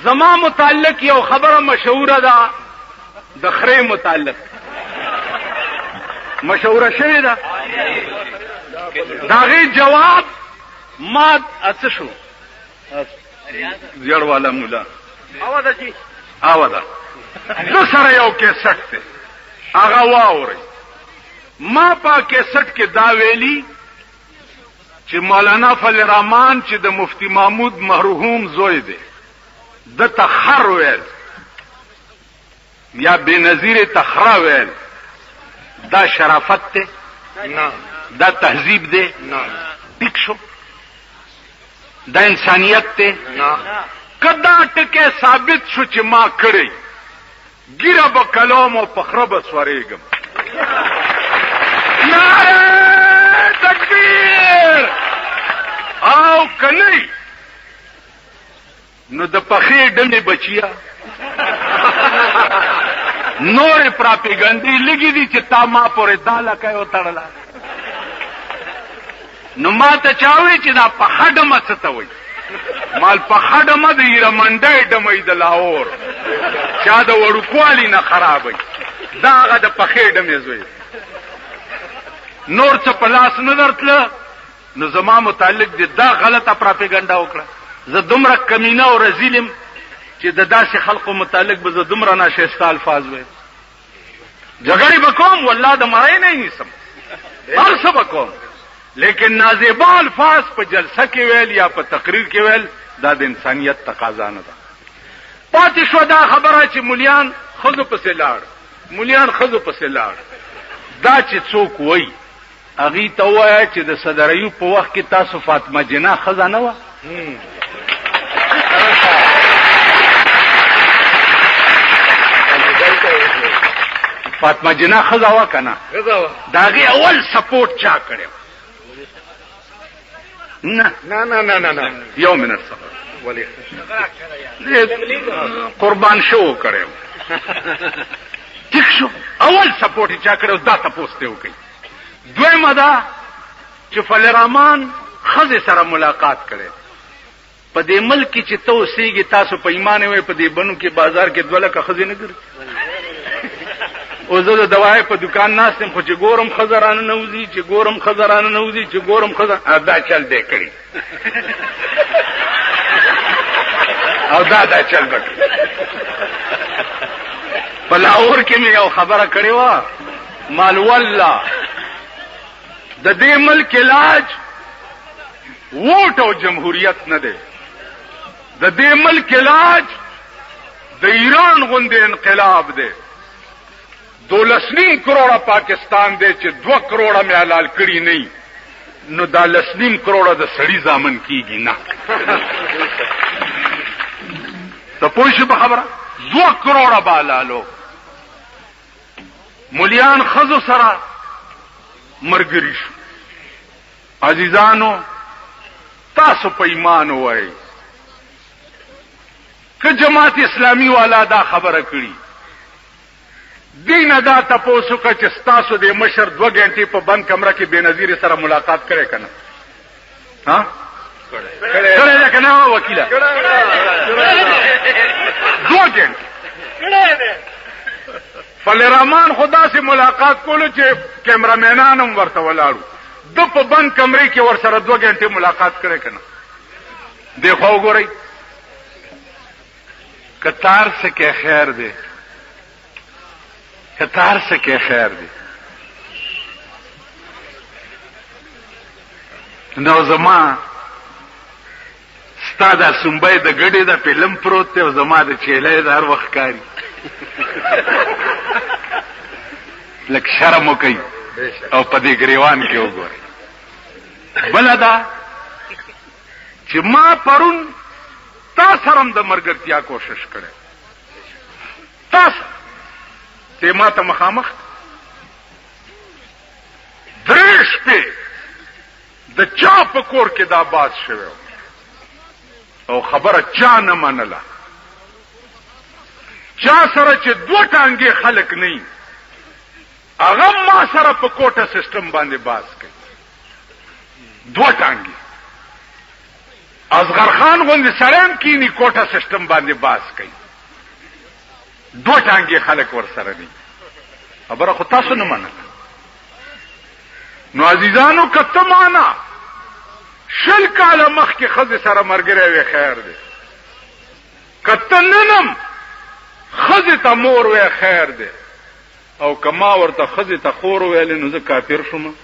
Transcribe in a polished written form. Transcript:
زما متعلق یو خبره مشهوره ده د خرې متعلق مشهوره شوې ده داغه جواب ما اڅ شو زیړ والا مولا اواده جی اواده نو سره یو کیسټ ته هغه واوري ما په کیسټ کې دا ویلي چې مولانا فضل الرحمن چې د مفتی محمود مرحوم زوی دی د تخر ویل یا بنظیر تخرا ویل دا شرافت ته نه دا تهذیب دی نه ټیک شو دا انسانیت ته نه کدا ټکه ثابت شو چې ما کړی ګیره به کلام او پخره به سورېږم نعره تکبیر او کنی نو د پخې ډلې بچیا نور پراپیګنډي لګي دي چې تا ما پورې داله کوي او تړلا نو ما ته چاوي چې دا په خډمه څه ته وي مال په خډمه د یرمنډې ډمې د لاهور چا د وړوکوالي نه خرابوي دا هغه د پخې ډمې زوی نور څه پلاس نه درتله نو زما متعلق دي دا غلطه پراپیګنډا وکړه زه دومره کمینه او رزیلم چې د داسې خلقو متعلق به زه دومره ناشایسته الفاظ ویم جګړې به کوم والله د مړی نه نیسم هر څه به کوم لیکن نازیبا الفاظ په جلسه کې ویل یا په تقریر کې ویل دا د انسانیت تقاضا نه ده پاتې شو دا خبره چې مولیان ښځو پسې لاړ مولیان ښځو پسې لاړ دا چې څوک وایي هغې ته ووایه چې د صدر ایوب په وخت کې تاسو فاطمه جناح ښځه نه وه فاطمه جناح ښځه وه که نه د هغې اول سپورټ چا کړی نه نه نه نه نه نه یو منټ څخه ولې قربان شو کړی ټیک شو اول سپورټ چا کړی دا تپوس ته وکړي دویمه ده چې فضل الرحمن ښځې سره ملاقات کړی په دې ملک کې چې ته اوسېږي تاسو په ایمان وئ په دې بنو کې بازار کې 2 لکه ښځې نه ګرځي او زه د دوای په دکان ناست یم خو چې ګورم ښځه رانه نوځي چې ګورم ښځه رانه نوځي چې ګورم ښځه دا چل دی کړي او دا چل به کړي په لاهور کې مې یو خبره کړې وه مال والله د دې ملک علاج ووټ او جمهوریت نه دی د دې ملک علاج د ایران غوندې انقلاب دی 12.5 کروڑه پاکستان دی چې 2 کروڑه مې حلال کړي نه نو دا 2.5 کروڑه د سړي زامن کیږي نه ته پوه شې په خبره 2 کروڑه به حلالو مولیان ښځو سره مرګري شو عزیزانو تاسو په ایمان وای که جماعت اسلامی والا دا خبره کړي دینه دا تاسو که چې تاسو د مشر 2 غنټې په بند کمره کې بنظیر سره ملاقات کړي کنه ها کړي ده کنه وکیله 2 غنټې فضل الرحمن خدا سے ملاقات کولو چې کیمرامینان هم ورته ولاړو د په بند کمرې کې ور سره 2 غنټې ملاقات کړي کنه دیکھو وګورئ کتار سے کې خیر دی کتار سے کې خیر دی نو زما ستا دا سنبای د ګډې د فلم پروت دی او زما د چیلې د هر وخت کاري لکه شرم وکړي او په دې ګریوان کې وګورئ بله دا چې ما پرون تا سره هم د مرګرتیا کوشش کړی تاسو ته ما ته مخامخ 3 شپې د چا په کور کې دا باز شوی او خبره چا نه منله چا سره چې 2 ټانګې خلک نه هغه ما سره په کوټه سیستم باندې باز کوي 2 ټانګې اصغر خان غوندې سړی کینی کوټه سیستم باندې باس کوي دو ټانګې خلک ورسره دي خبره خو تاسو نه منله نو عزیزانو کته معنا شل کاله مخکې ښځې سره ملګری وی خیر دی کته ننم ښځې ته مور وی خیر دی او که ما ورته ښځې ته خور ویلې نو زه کافر شوم